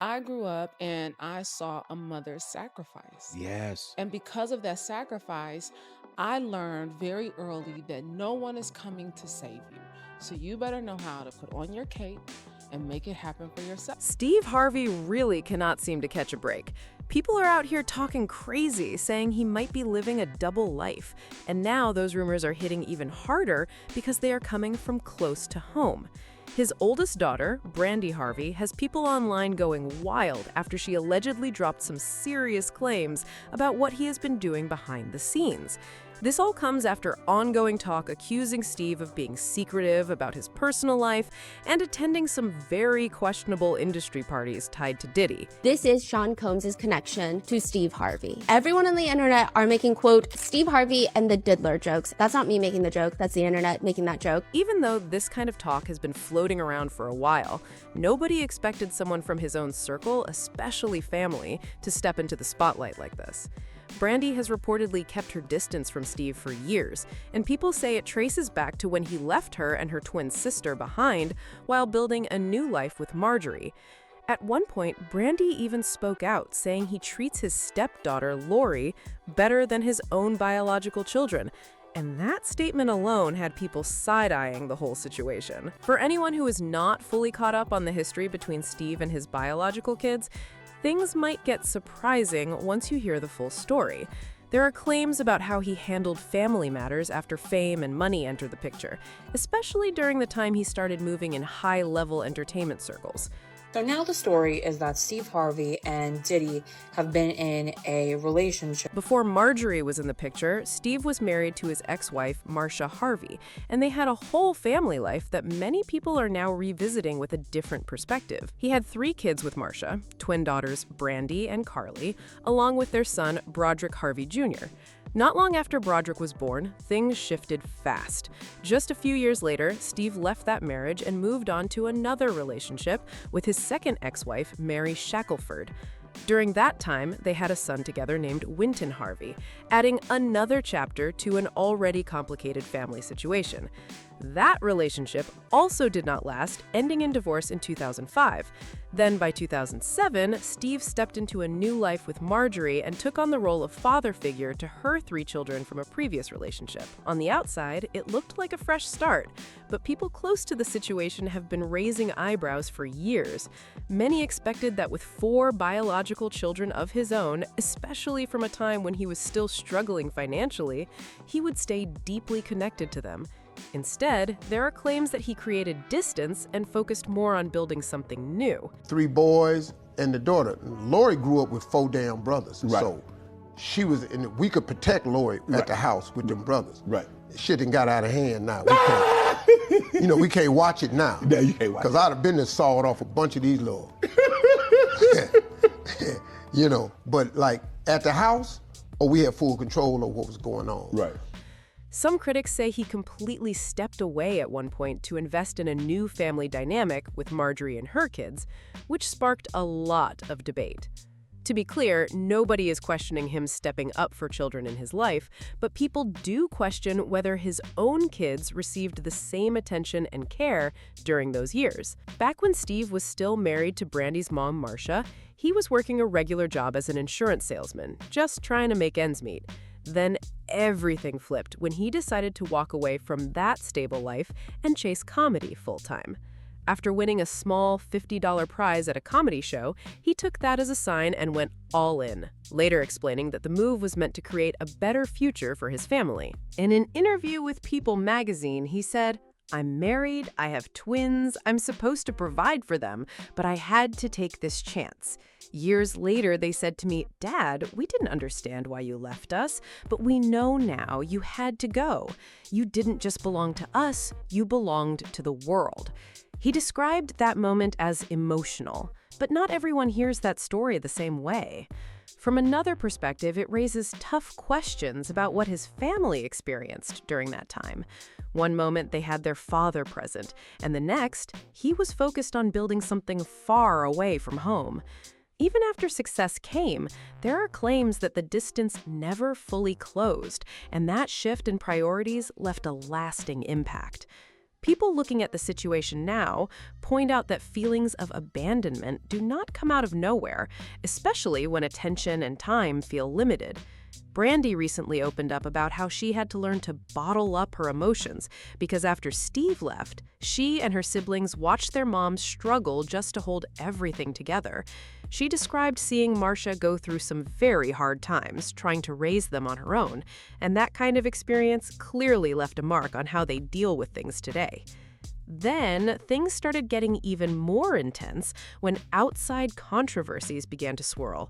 I grew up and I saw a mother's sacrifice. Yes. And because of that sacrifice, I learned very early that no one is coming to save you. So you better know how to put on your cape and make it happen for yourself. Steve Harvey really cannot seem to catch a break. People are out here talking crazy, saying he might be living a double life. And now those rumors are hitting even harder because they are coming from close to home. His oldest daughter, Brandy Harvey, has people online going wild after she allegedly dropped some serious claims about what he has been doing behind the scenes. This all comes after ongoing talk accusing Steve of being secretive about his personal life and attending some very questionable industry parties tied to Diddy. This is Sean Combs' connection to Steve Harvey. Everyone on the internet are making, quote, Steve Harvey and the diddler jokes. That's not me making the joke, that's the internet making that joke. Even though this kind of talk has been floating around for a while, nobody expected someone from his own circle, especially family, to step into the spotlight like this. Brandy has reportedly kept her distance from Steve for years, and people say it traces back to when he left her and her twin sister behind while building a new life with Marjorie. At one point, Brandy even spoke out, saying he treats his stepdaughter, Lori, better than his own biological children. And that statement alone had people side-eyeing the whole situation. For anyone who is not fully caught up on the history between Steve and his biological kids, things might get surprising once you hear the full story. There are claims about how he handled family matters after fame and money entered the picture, especially during the time he started moving in high-level entertainment circles. So now the story is that Steve Harvey and Diddy have been in a relationship. Before Marjorie was in the picture, Steve was married to his ex-wife, Marcia Harvey, and they had a whole family life that many people are now revisiting with a different perspective. He had 3 kids with Marcia, twin daughters Brandy and Carly, along with their son, Broderick Harvey Jr. Not long after Broderick was born, things shifted fast. Just a few years later, Steve left that marriage and moved on to another relationship with his second ex-wife, Mary Shackelford. During that time, they had a son together named Wynton Harvey, adding another chapter to an already complicated family situation. That relationship also did not last, ending in divorce in 2005. Then by 2007, Steve stepped into a new life with Marjorie and took on the role of father figure to her 3 children from a previous relationship. On the outside, it looked like a fresh start, but people close to the situation have been raising eyebrows for years. Many expected that with 4 biological children of his own, especially from a time when he was still struggling financially, he would stay deeply connected to them. Instead, there are claims that he created distance and focused more on building something new. 3 boys and the daughter. Lori grew up with 4 damn brothers. Right. So she was, and we could protect Lori at the house with them brothers. Right. Shit done got out of hand now. We can't, we can't watch it now. Yeah, you can't watch it. Because I'd have been there sawed off a bunch of these little. But like at the house, we had full control of what was going on. Right. Some critics say he completely stepped away at one point to invest in a new family dynamic with Marjorie and her kids, which sparked a lot of debate. To be clear, nobody is questioning him stepping up for children in his life, but people do question whether his own kids received the same attention and care during those years. Back when Steve was still married to Brandy's mom, Marcia, he was working a regular job as an insurance salesman, just trying to make ends meet. Then everything flipped when he decided to walk away from that stable life and chase comedy full-time. After winning a small $50 prize at a comedy show, he took that as a sign and went all in, later explaining that the move was meant to create a better future for his family. In an interview with People magazine, he said, "I'm married, I have twins, I'm supposed to provide for them, but I had to take this chance. Years later, they said to me, 'Dad, we didn't understand why you left us, but we know now you had to go. You didn't just belong to us, you belonged to the world.'" He described that moment as emotional, but not everyone hears that story the same way. From another perspective, it raises tough questions about what his family experienced during that time. One moment, they had their father present, and the next, he was focused on building something far away from home. Even after success came, there are claims that the distance never fully closed, and that shift in priorities left a lasting impact. People looking at the situation now point out that feelings of abandonment do not come out of nowhere, especially when attention and time feel limited. Brandy recently opened up about how she had to learn to bottle up her emotions because after Steve left, she and her siblings watched their mom struggle just to hold everything together. She described seeing Marcia go through some very hard times trying to raise them on her own, and that kind of experience clearly left a mark on how they deal with things today. Then, things started getting even more intense when outside controversies began to swirl.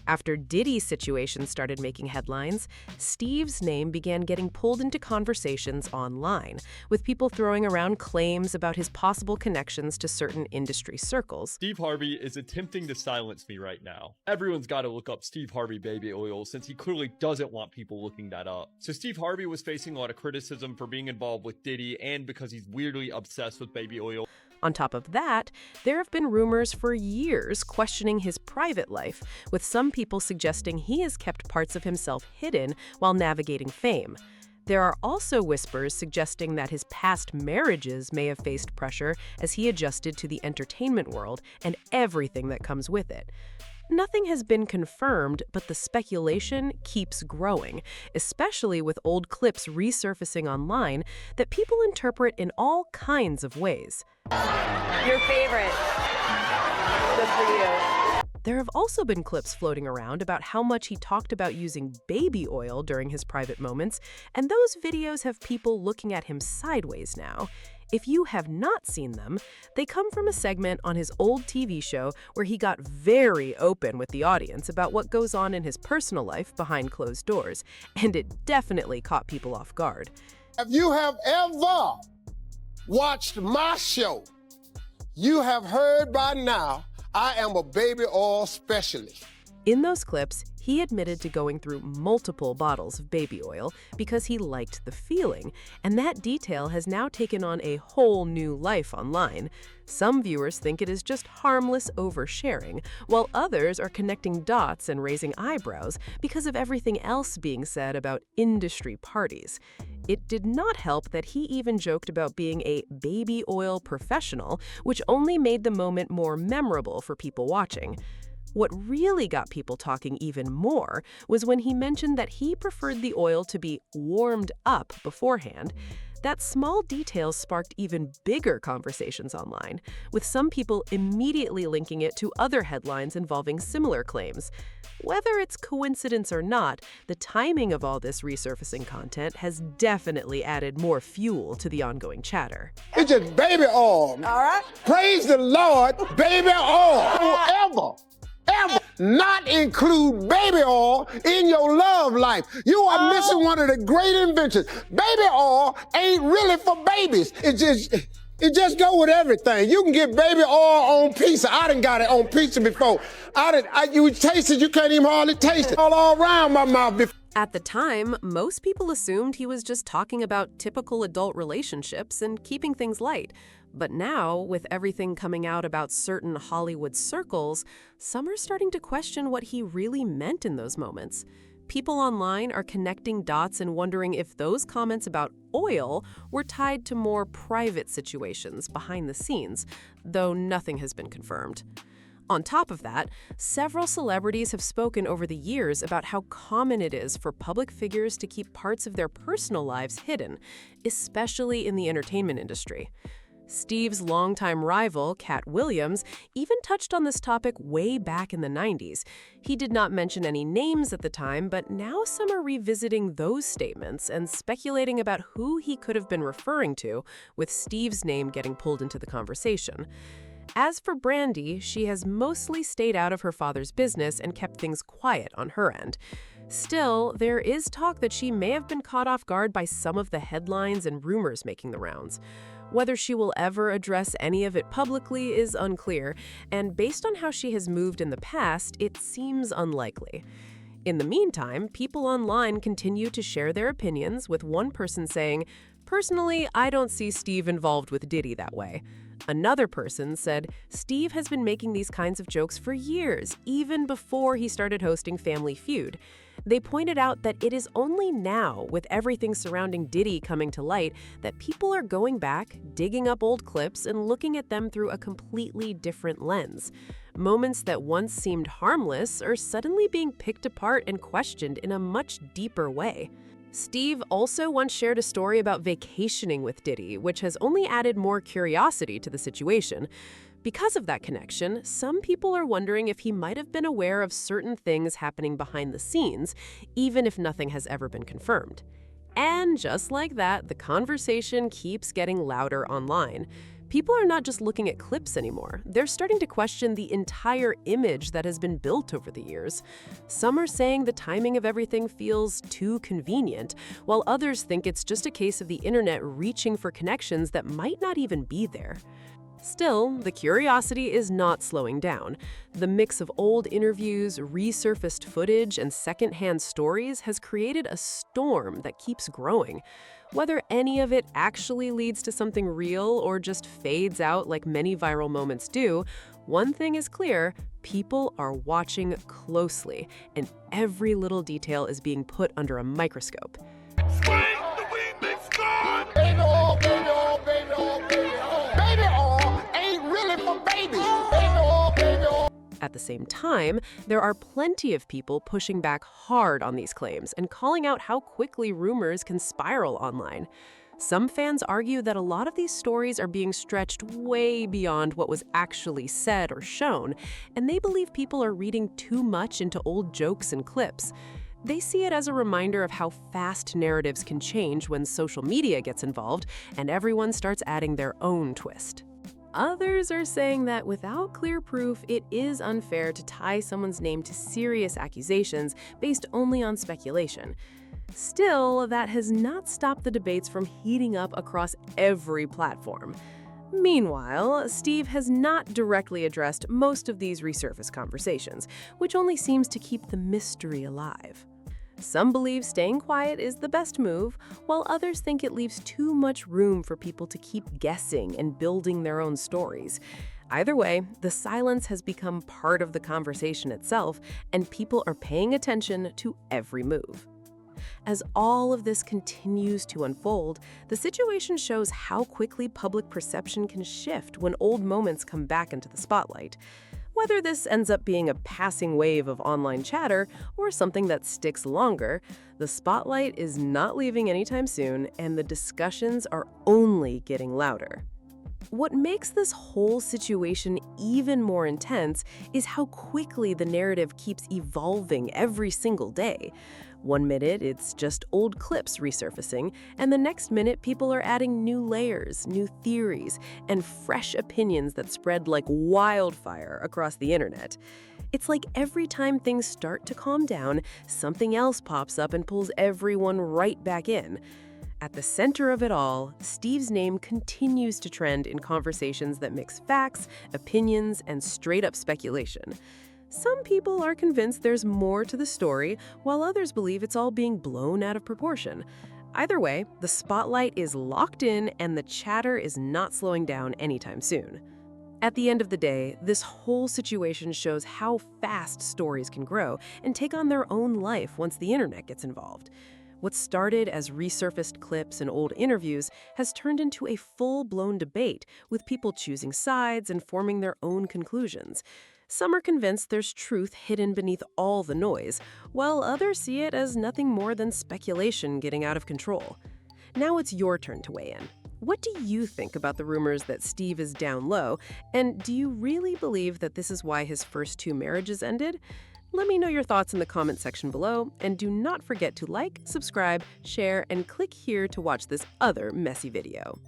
After Diddy's situation started making headlines, Steve's name began getting pulled into conversations online, with people throwing around claims about his possible connections to certain industry circles. Steve Harvey is attempting to silence me right now. Everyone's got to look up Steve Harvey baby oil since he clearly doesn't want people looking that up. So Steve Harvey was facing a lot of criticism for being involved with Diddy and because he's weirdly obsessed with baby oil. On top of that, there have been rumors for years questioning his private life, with some people suggesting he has kept parts of himself hidden while navigating fame. There are also whispers suggesting that his past marriages may have faced pressure as he adjusted to the entertainment world and everything that comes with it. Nothing has been confirmed, but the speculation keeps growing, especially with old clips resurfacing online that people interpret in all kinds of ways. Your favorite. Good for you. There have also been clips floating around about how much he talked about using baby oil during his private moments, and those videos have people looking at him sideways now. If you have not seen them, they come from a segment on his old TV show where he got very open with the audience about what goes on in his personal life behind closed doors, and it definitely caught people off guard. If you have ever watched my show, you have heard by now I am a baby oil specialist. In those clips, he admitted to going through multiple bottles of baby oil because he liked the feeling, and that detail has now taken on a whole new life online. Some viewers think it is just harmless oversharing, while others are connecting dots and raising eyebrows because of everything else being said about industry parties. It did not help that he even joked about being a baby oil professional, which only made the moment more memorable for people watching. What really got people talking even more was when he mentioned that he preferred the oil to be warmed up beforehand. That small detail sparked even bigger conversations online, with some people immediately linking it to other headlines involving similar claims. Whether it's coincidence or not, the timing of all this resurfacing content has definitely added more fuel to the ongoing chatter. It's just baby oil. All right. Praise the Lord, baby oil. Ever not include baby oil in your love life. You are missing one of the great inventions. Baby oil ain't really for babies. It just go with everything. You can get baby oil on pizza. I done got it on pizza before. You taste it, you can't even hardly taste it. All around my mouth before. At the time, most people assumed he was just talking about typical adult relationships and keeping things light. But now, with everything coming out about certain Hollywood circles, some are starting to question what he really meant in those moments. People online are connecting dots and wondering if those comments about oil were tied to more private situations behind the scenes, though nothing has been confirmed. On top of that, several celebrities have spoken over the years about how common it is for public figures to keep parts of their personal lives hidden, especially in the entertainment industry. Steve's longtime rival, Cat Williams, even touched on this topic way back in the 90s. He did not mention any names at the time, but now some are revisiting those statements and speculating about who he could have been referring to, with Steve's name getting pulled into the conversation. As for Brandy, she has mostly stayed out of her father's business and kept things quiet on her end. Still, there is talk that she may have been caught off guard by some of the headlines and rumors making the rounds. Whether she will ever address any of it publicly is unclear, and based on how she has moved in the past, it seems unlikely. In the meantime, people online continue to share their opinions, with one person saying, "Personally, I don't see Steve involved with Diddy that way." Another person said, "Steve has been making these kinds of jokes for years, even before he started hosting Family Feud." They pointed out that it is only now, with everything surrounding Diddy coming to light, that people are going back, digging up old clips, and looking at them through a completely different lens. Moments that once seemed harmless are suddenly being picked apart and questioned in a much deeper way. Steve also once shared a story about vacationing with Diddy, which has only added more curiosity to the situation. Because of that connection, some people are wondering if he might have been aware of certain things happening behind the scenes, even if nothing has ever been confirmed. And just like that, the conversation keeps getting louder online. People are not just looking at clips anymore. They're starting to question the entire image that has been built over the years. Some are saying the timing of everything feels too convenient, while others think it's just a case of the internet reaching for connections that might not even be there. Still, the curiosity is not slowing down. The mix of old interviews, resurfaced footage, and secondhand stories has created a storm that keeps growing. Whether any of it actually leads to something real or just fades out like many viral moments do, one thing is clear: people are watching closely, and every little detail is being put under a microscope. At the same time, there are plenty of people pushing back hard on these claims and calling out how quickly rumors can spiral online. Some fans argue that a lot of these stories are being stretched way beyond what was actually said or shown, and they believe people are reading too much into old jokes and clips. They see it as a reminder of how fast narratives can change when social media gets involved and everyone starts adding their own twist. Others are saying that without clear proof, it is unfair to tie someone's name to serious accusations based only on speculation. Still, that has not stopped the debates from heating up across every platform. Meanwhile, Steve has not directly addressed most of these resurface conversations, which only seems to keep the mystery alive. Some believe staying quiet is the best move, while others think it leaves too much room for people to keep guessing and building their own stories. Either way, the silence has become part of the conversation itself, and people are paying attention to every move. As all of this continues to unfold, the situation shows how quickly public perception can shift when old moments come back into the spotlight. Whether this ends up being a passing wave of online chatter or something that sticks longer, the spotlight is not leaving anytime soon, and the discussions are only getting louder. What makes this whole situation even more intense is how quickly the narrative keeps evolving every single day. One minute, it's just old clips resurfacing, and the next minute, people are adding new layers, new theories, and fresh opinions that spread like wildfire across the internet. It's like every time things start to calm down, something else pops up and pulls everyone right back in. At the center of it all, Steve's name continues to trend in conversations that mix facts, opinions, and straight-up speculation. Some people are convinced there's more to the story, while others believe it's all being blown out of proportion. Either way, the spotlight is locked in and the chatter is not slowing down anytime soon. At the end of the day, this whole situation shows how fast stories can grow and take on their own life once the internet gets involved. What started as resurfaced clips and old interviews has turned into a full-blown debate, with people choosing sides and forming their own conclusions. Some are convinced there's truth hidden beneath all the noise, while others see it as nothing more than speculation getting out of control. Now it's your turn to weigh in. What do you think about the rumors that Steve is down low, and do you really believe that this is why his first 2 marriages ended? Let me know your thoughts in the comment section below, and do not forget to like, subscribe, share, and click here to watch this other messy video.